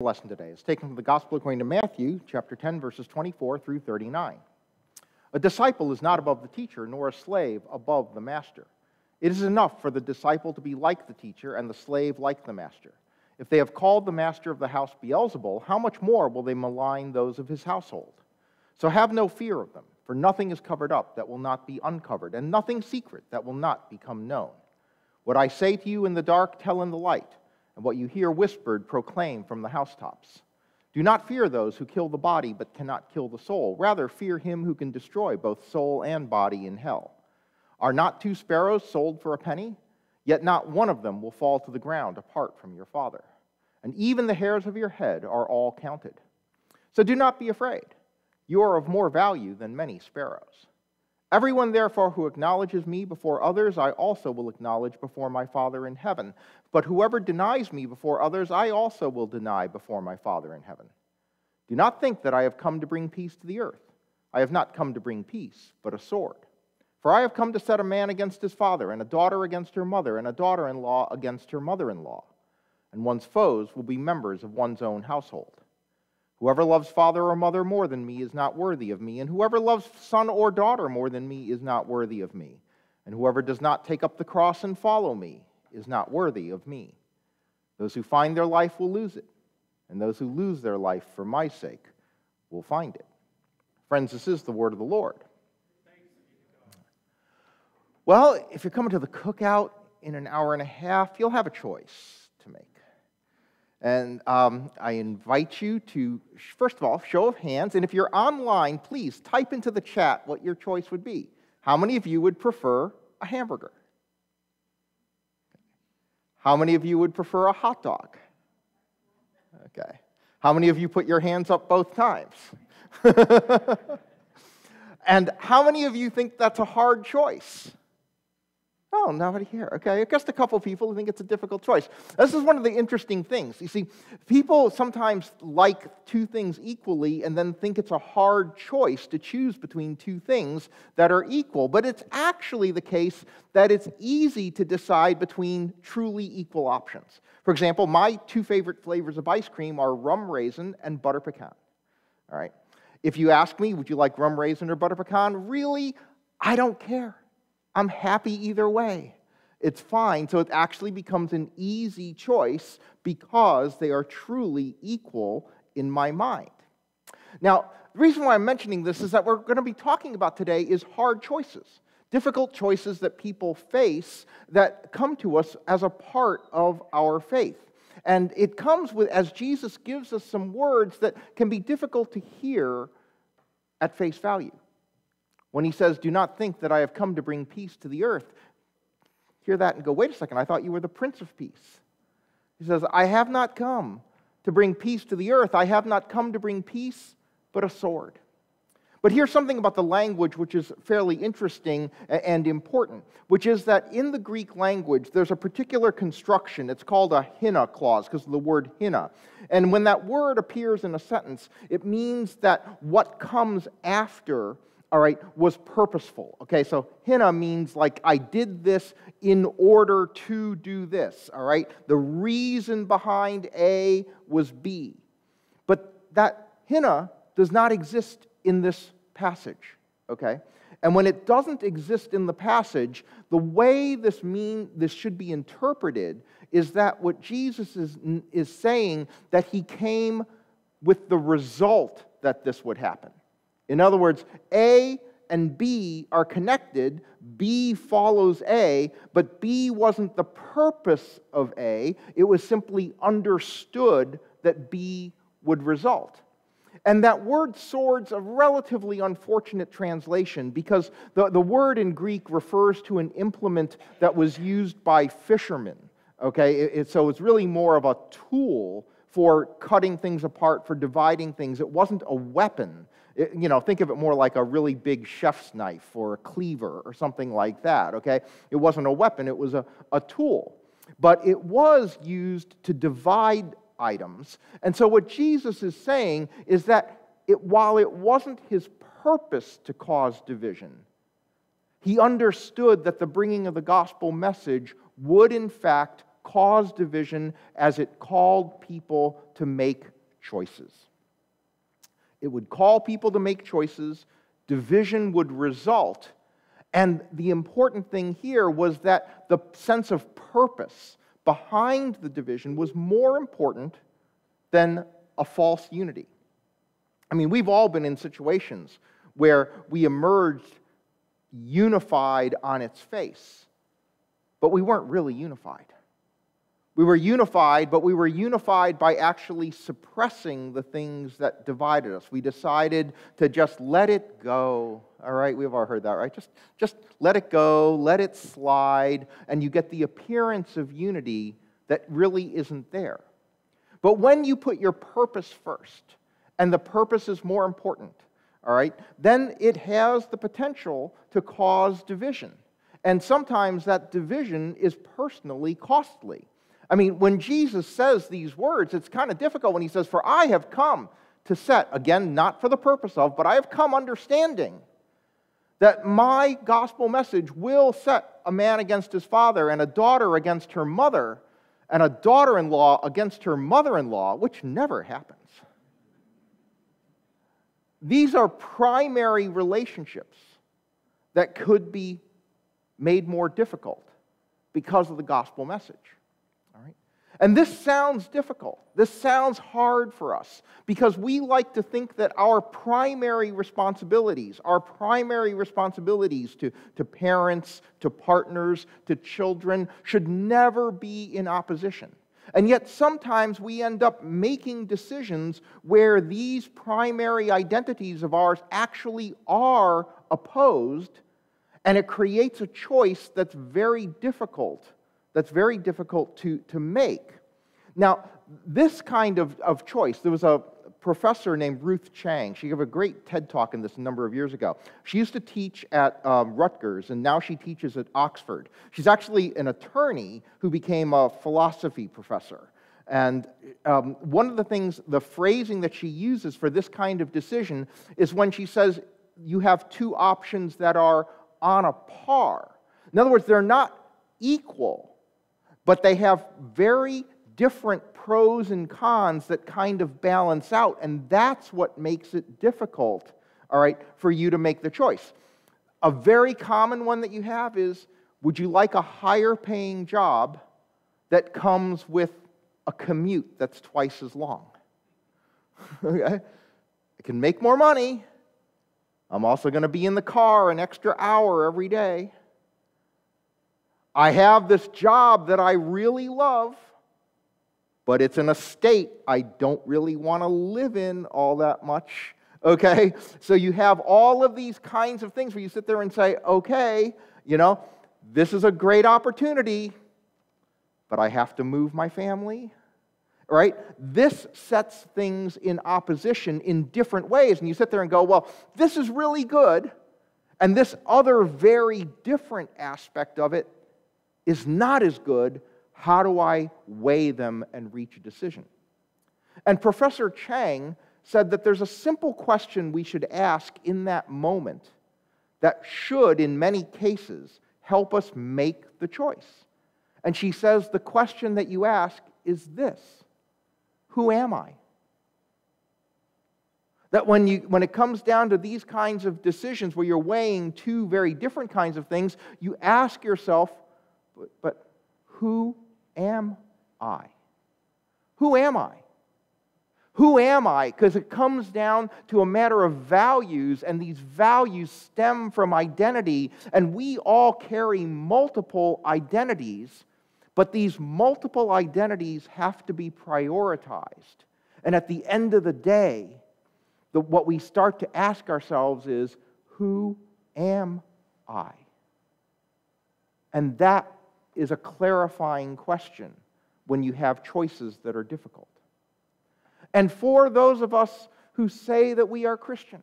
Lesson today is taken from the Gospel according to Matthew, chapter 10, verses 24 through 39. A disciple is not above the teacher, nor a slave above the master. It is enough for the disciple to be like the teacher and the slave like the master. If they have called the master of the house Beelzebul, how much more will they malign those of his household? So have no fear of them, for nothing is covered up that will not be uncovered, and nothing secret that will not become known. What I say to you in the dark, tell in the light, and what you hear whispered, proclaim from the housetops. Do not fear those who kill the body but cannot kill the soul. Rather, fear him who can destroy both soul and body in hell. Are not 2 sparrows sold for a penny? Yet not one of them will fall to the ground apart from your Father. And even the hairs of your head are all counted. So do not be afraid. You are of more value than many sparrows. Everyone, therefore, who acknowledges me before others, I also will acknowledge before my Father in heaven. But whoever denies me before others, I also will deny before my Father in heaven. Do not think that I have come to bring peace to the earth. I have not come to bring peace, but a sword. For I have come to set a man against his father, and a daughter against her mother, and a daughter-in-law against her mother-in-law. And one's foes will be members of one's own household. Whoever loves father or mother more than me is not worthy of me, and whoever loves son or daughter more than me is not worthy of me. And whoever does not take up the cross and follow me is not worthy of me. Those who find their life will lose it, and those who lose their life for my sake will find it. Friends, this is the word of the Lord. Well, if you're coming to the cookout in an hour and a half, you'll have a choice to make. And I invite you to, first of all, show of hands. And if you're online, please type into the chat what your choice would be. How many of you would prefer a hamburger? How many of you would prefer a hot dog? Okay. How many of you put your hands up both times? And how many of you think that's a hard choice? Oh, nobody here. Okay, just a couple people who think it's a difficult choice. This is one of the interesting things. You see, people sometimes like 2 things equally and then think it's a hard choice to choose between 2 things that are equal. But it's actually the case that it's easy to decide between truly equal options. For example, my 2 favorite flavors of ice cream are rum raisin and butter pecan. All right. If you ask me, would you like rum raisin or butter pecan? Really, I don't care. I'm happy either way. It's fine. So it actually becomes an easy choice because they are truly equal in my mind. Now, the reason why I'm mentioning this is that what we're going to be talking about today is hard choices, difficult choices that people face that come to us as a part of our faith. And it comes with, as Jesus gives us some words that can be difficult to hear at face value. When he says, do not think that I have come to bring peace to the earth, hear that and go, wait a second, I thought you were the Prince of Peace. He says, I have not come to bring peace to the earth. I have not come to bring peace, but a sword. But here's something about the language which is fairly interesting and important, which is that in the Greek language, there's a particular construction. It's called a hina clause because of the word hina. And when that word appears in a sentence, it means that what comes after, all right, was purposeful. Okay, so hina means like I did this in order to do this, all right? The reason behind A was B. But that hina does not exist in this passage, okay? And when it doesn't exist in the passage, the way this should be interpreted is that what Jesus is saying, that he came with the result that this would happen. In other words, A and B are connected. B follows A, but B wasn't the purpose of A. It was simply understood that B would result. And that word sword's a relatively unfortunate translation because the word in Greek refers to an implement that was used by fishermen. Okay, so it's really more of a tool for cutting things apart, for dividing things. It wasn't a weapon. Think of it more like a really big chef's knife or a cleaver or something like that, okay? It wasn't a weapon, it was a tool. But it was used to divide items. And so what Jesus is saying is that while it wasn't his purpose to cause division, he understood that the bringing of the gospel message would in fact cause division as it called people to make choices. It would call people to make choices, division would result, and the important thing here was that the sense of purpose behind the division was more important than a false unity. I mean, we've all been in situations where we emerged unified on its face, but we weren't really unified. We were unified, but we were unified by actually suppressing the things that divided us. We decided to just let it go. All right, we've all heard that, right? Just let it go, let it slide, and you get the appearance of unity that really isn't there. But when you put your purpose first, and the purpose is more important, all right, then it has the potential to cause division. And sometimes that division is personally costly. I mean, when Jesus says these words, it's kind of difficult when he says, "For I have come to set," again, not for the purpose of, but I have come understanding that my gospel message will set a man against his father and a daughter against her mother and a daughter-in-law against her mother-in-law, which never happens. These are primary relationships that could be made more difficult because of the gospel message. All right? And this sounds difficult. This sounds hard for us because we like to think that our primary responsibilities to parents, to partners, to children should never be in opposition. And yet sometimes we end up making decisions where these primary identities of ours actually are opposed, and it creates a choice that's very difficult to make. Now, this kind of choice, there was a professor named Ruth Chang. She gave a great TED Talk in this a number of years ago. She used to teach at Rutgers, and now she teaches at Oxford. She's actually an attorney who became a philosophy professor. And one of the things, the phrasing that she uses for this kind of decision is when she says you have two options that are on a par. In other words, they're not equal, but they have very different pros and cons that kind of balance out, and that's what makes it difficult, all right, for you to make the choice. A very common one that you have is, would you like a higher paying job that comes with a commute that's twice as long? Okay? I can make more money. I'm also going to be in the car an extra hour every day. I have this job that I really love, but it's in a state I don't really want to live in all that much, okay? So you have all of these kinds of things where you sit there and say, okay, this is a great opportunity, but I have to move my family, right? This sets things in opposition in different ways, and you sit there and go, well, this is really good, and this other very different aspect of it is not as good. How do I weigh them and reach a decision? And Professor Chang said that there's a simple question we should ask in that moment that should, in many cases, help us make the choice. And she says the question that you ask is this: who am I? That when it comes down to these kinds of decisions where you're weighing two very different kinds of things, you ask yourself, but who am I? Who am I? Who am I? Because it comes down to a matter of values, and these values stem from identity, and we all carry multiple identities, but these multiple identities have to be prioritized. And at the end of the day, what we start to ask ourselves is, who am I? And that is a clarifying question when you have choices that are difficult. And for those of us who say that we are Christian,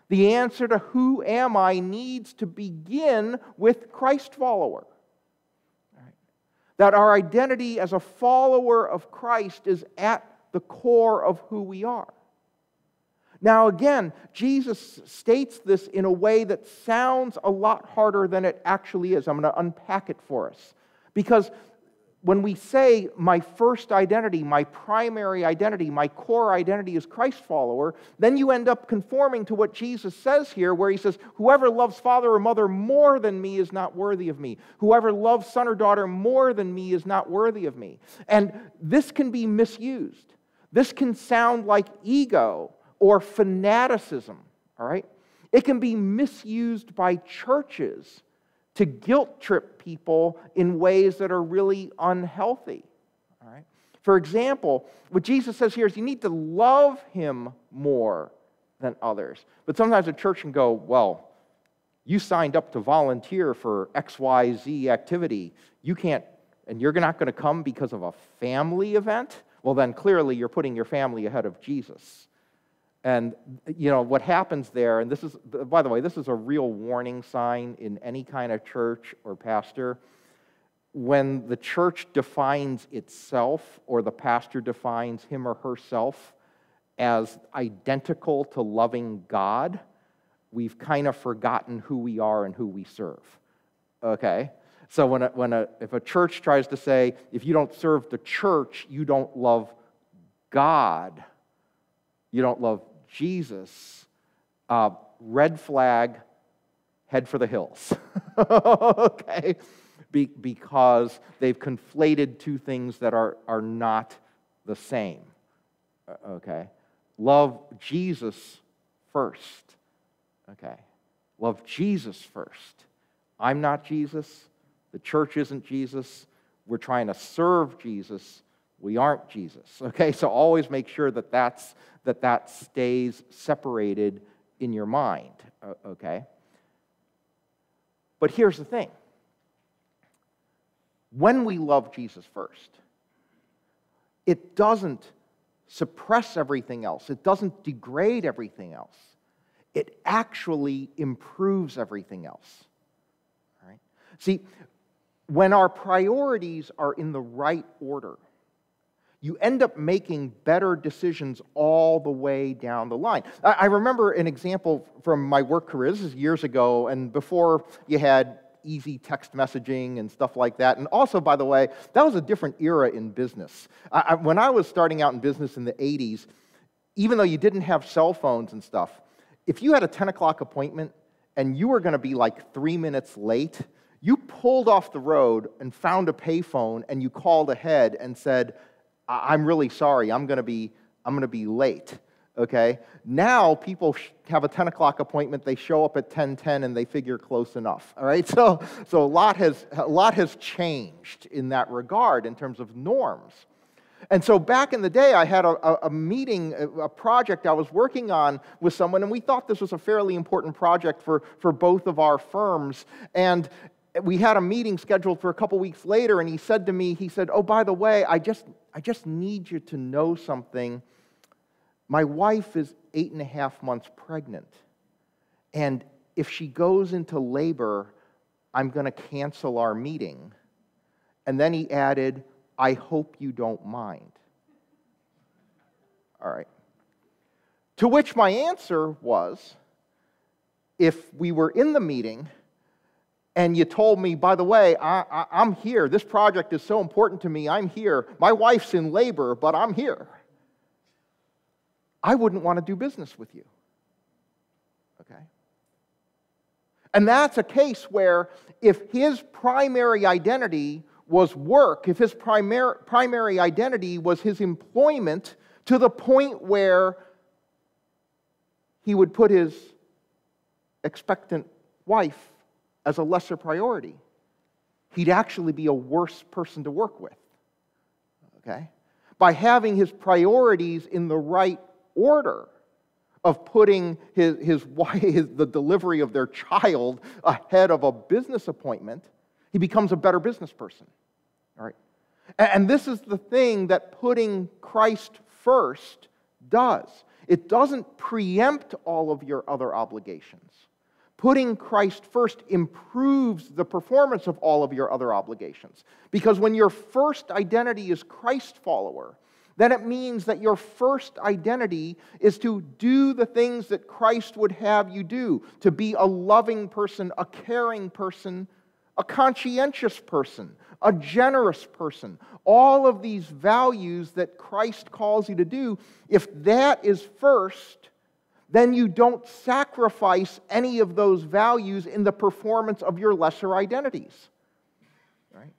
the answer to who am I needs to begin with Christ follower. Right? That our identity as a follower of Christ is at the core of who we are. Now again, Jesus states this in a way that sounds a lot harder than it actually is. I'm going to unpack it for us. Because when we say my first identity, my primary identity, my core identity is Christ follower, then you end up conforming to what Jesus says here, where he says, whoever loves father or mother more than me is not worthy of me. Whoever loves son or daughter more than me is not worthy of me. And this can be misused. This can sound like ego or fanaticism, all right? It can be misused by churches to guilt trip people in ways that are really unhealthy. All right? For example, what Jesus says here is you need to love him more than others. But sometimes a church can go, well, you signed up to volunteer for XYZ activity. You can't, and you're not going to come because of a family event? Well, then clearly you're putting your family ahead of Jesus. And, what happens there, and this is, by the way, this is a real warning sign in any kind of church or pastor. When the church defines itself, or the pastor defines him or herself as identical to loving God, we've kind of forgotten who we are and who we serve. Okay? So if a church tries to say, if you don't serve the church, you don't love God, you don't love Jesus, red flag, head for the hills. Okay? Because they've conflated two things that are not the same. Okay? Love Jesus first. Okay? Love Jesus first. I'm not Jesus. The church isn't Jesus. We're trying to serve Jesus. We aren't Jesus. Okay? So always make sure that stays separated in your mind. Okay? But here's the thing. When we love Jesus first, it doesn't suppress everything else. It doesn't degrade everything else. It actually improves everything else. All right? See, when our priorities are in the right order, you end up making better decisions all the way down the line. I remember an example from my work career. This is years ago, and before you had easy text messaging and stuff like that. And also, by the way, that was a different era in business. When I was starting out in business in the 80s, even though you didn't have cell phones and stuff, if you had a 10 o'clock appointment and you were going to be like 3 minutes late, you pulled off the road and found a payphone and you called ahead and said, I'm really sorry, I'm going to be late. Okay? Now people have a 10 o'clock appointment, they show up at 10:10 and they figure close enough. All right? So a lot has changed in that regard in terms of norms. And so back in the day, I had a meeting, a project I was working on with someone, and we thought this was a fairly important project for both of our firms. And we had a meeting scheduled for a couple weeks later, and he said to me, oh, by the way, I just need you to know something. My wife is 8.5 months pregnant, and if she goes into labor, I'm going to cancel our meeting. And then he added, I hope you don't mind. All right. To which my answer was, if we were in the meeting and you told me, by the way, I'm here, this project is so important to me, I'm here, my wife's in labor, but I'm here, I wouldn't want to do business with you. Okay? And that's a case where if his primary identity was work, if his primary identity was his employment to the point where he would put his expectant wife as a lesser priority, he'd actually be a worse person to work with. Okay? By having his priorities in the right order of putting his wife, the delivery of their child ahead of a business appointment, he becomes a better business person. All right? And this is the thing that putting Christ first does. It doesn't preempt all of your other obligations. Putting Christ first improves the performance of all of your other obligations. Because when your first identity is Christ follower, then it means that your first identity is to do the things that Christ would have you do, to be a loving person, a caring person, a conscientious person, a generous person. All of these values that Christ calls you to do, if that is first, then you don't sacrifice any of those values in the performance of your lesser identities. Right?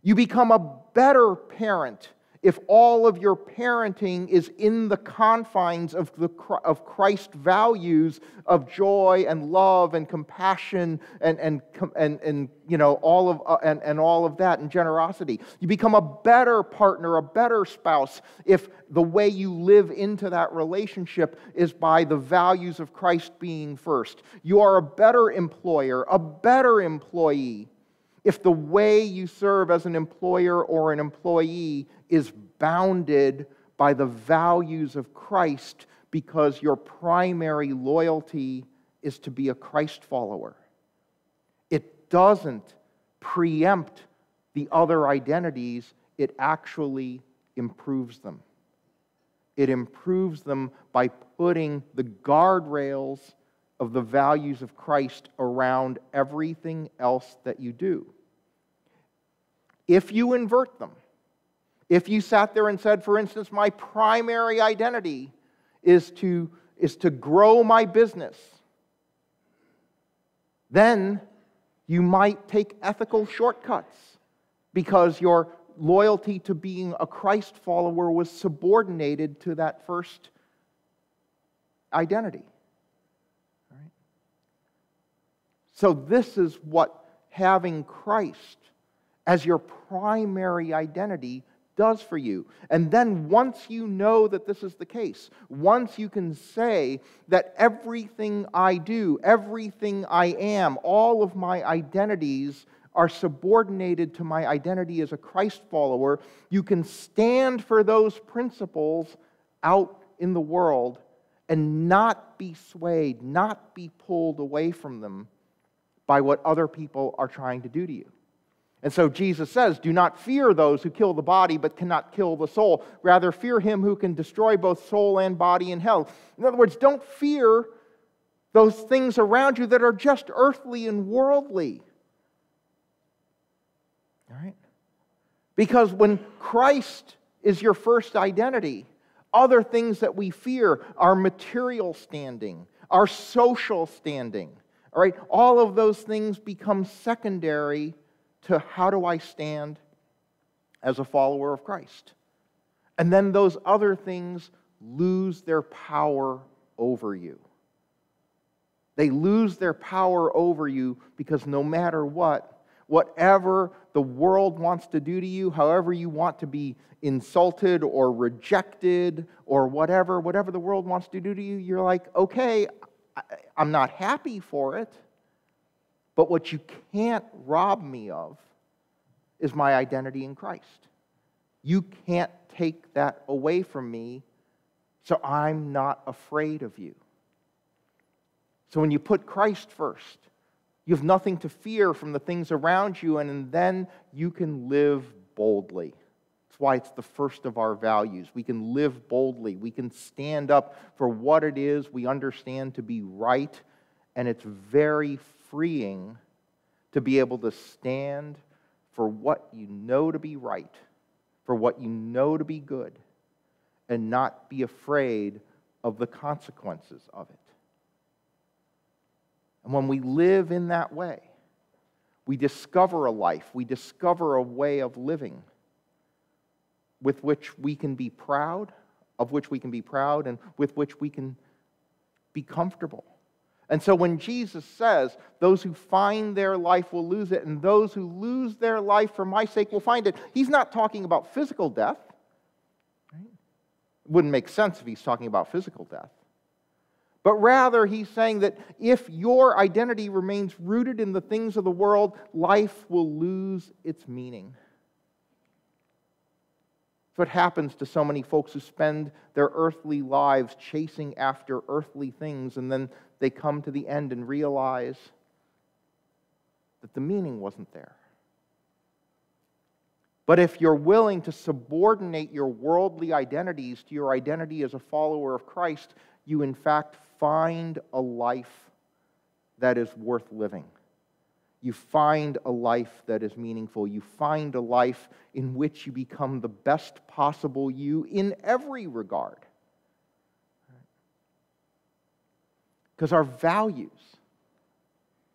You become a better parent if all of your parenting is in the confines of Christ's values of joy and love and compassion and all of that, and generosity. You become a better partner, a better spouse, if the way you live into that relationship is by the values of Christ being first. You are a better employer, a better employee, if the way you serve as an employer or an employee is bounded by the values of Christ, because your primary loyalty is to be a Christ follower. It doesn't preempt the other identities, it actually improves them. It improves them by putting the guardrails of the values of Christ around everything else that you do. If you invert them, if you sat there and said, for instance, my primary identity is to grow my business, then you might take ethical shortcuts because your loyalty to being a Christ follower was subordinated to that first identity. All right? So this is what having Christ as your primary identity does for you. And then once you know that this is the case, once you can say that everything I do, everything I am, all of my identities are subordinated to my identity as a Christ follower, you can stand for those principles out in the world and not be swayed, not be pulled away from them by what other people are trying to do to you. And so Jesus says, do not fear those who kill the body but cannot kill the soul. Rather, fear him who can destroy both soul and body in hell. In other words, don't fear those things around you that are just earthly and worldly. All right? Because when Christ is your first identity, other things that we fear, our material standing, our social standing, all right, all of those things become secondary to how do I stand as a follower of Christ. And then those other things lose their power over you. They lose their power over you because no matter what, whatever the world wants to do to you, however you want to be insulted or rejected or whatever the world wants to do to you, you're like, okay, I'm not happy for it. But what you can't rob me of is my identity in Christ. You can't take that away from me, so I'm not afraid of you. So when you put Christ first, you have nothing to fear from the things around you, and then you can live boldly. That's why it's the first of our values. We can live boldly. We can stand up for what it is we understand to be right, and it's very freeing to be able to stand for what you know to be right, for what you know to be good, and not be afraid of the consequences of it. And when we live in that way, we discover a life, we discover a way of living with which we can be proud, and with which we can be comfortable. And so when Jesus says, those who find their life will lose it, and those who lose their life for my sake will find it, he's not talking about physical death. Right? It wouldn't make sense if he's talking about physical death. But rather, he's saying that if your identity remains rooted in the things of the world, life will lose its meaning. That's what happens to so many folks who spend their earthly lives chasing after earthly things, and then they come to the end and realize that the meaning wasn't there. But if you're willing to subordinate your worldly identities to your identity as a follower of Christ, you in fact find a life that is worth living. you find a life that is meaningful. You find a life in which you become the best possible you in every regard. Because our values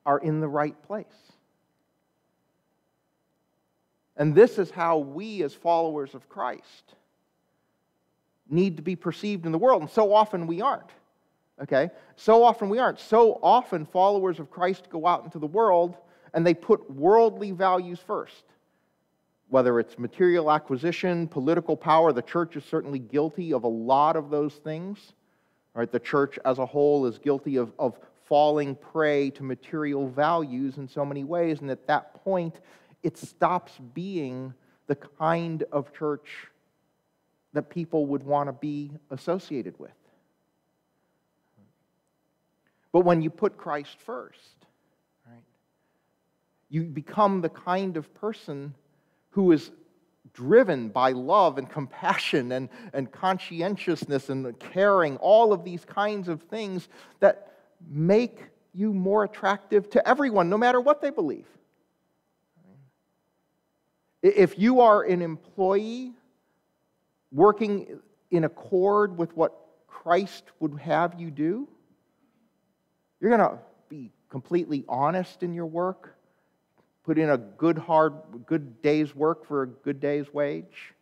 are in the right place. And this is how we, as followers of Christ, need to be perceived in the world. And so often we aren't. Okay? So often we aren't. So often followers of Christ go out into the world and they put worldly values first. Whether it's material acquisition, political power, the church is certainly guilty of a lot of those things. Right? The church as a whole is guilty of falling prey to material values in so many ways, and at that point, it stops being the kind of church that people would want to be associated with. But when you put Christ first, right, you become the kind of person who is driven by love and compassion and conscientiousness and caring, all of these kinds of things that make you more attractive to everyone, no matter what they believe. If you are an employee working in accord with what Christ would have you do, you're going to be completely honest in your work, put in a good day's work for a good day's wage,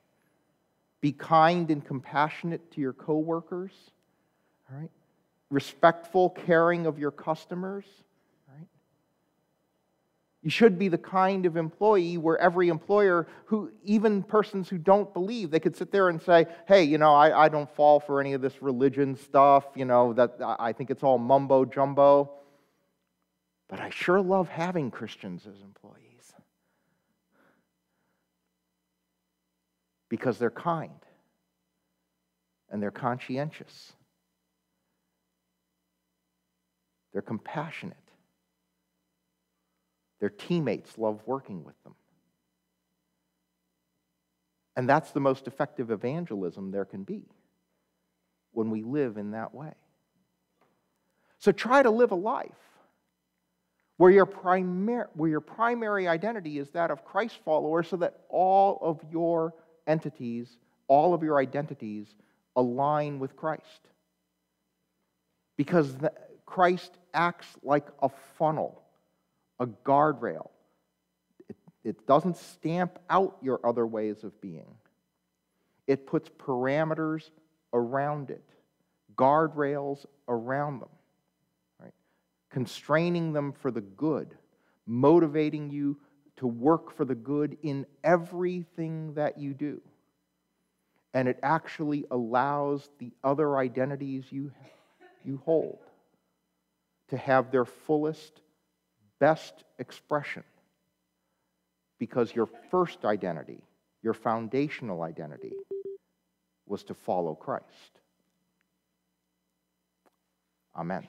be kind and compassionate to your coworkers, all right? Respectful, caring of your customers, right? You should be the kind of employee where every employer, who even persons who don't believe, they could sit there and say, hey, I don't fall for any of this religion stuff, that I think it's all mumbo jumbo, but I sure love having Christians as employees because they're kind and they're conscientious. They're compassionate. Their teammates love working with them. And that's the most effective evangelism there can be, when we live in that way. So try to live a life where your primary identity is that of Christ follower, so that all of your entities, all of your identities align with Christ. Because Christ acts like a funnel, a guardrail. It doesn't stamp out your other ways of being. It puts parameters around it, guardrails around them, right? Constraining them for the good, motivating you to work for the good in everything that you do. And it actually allows the other identities you hold to have their fullest, best expression, because your first identity, your foundational identity, was to follow Christ. Amen.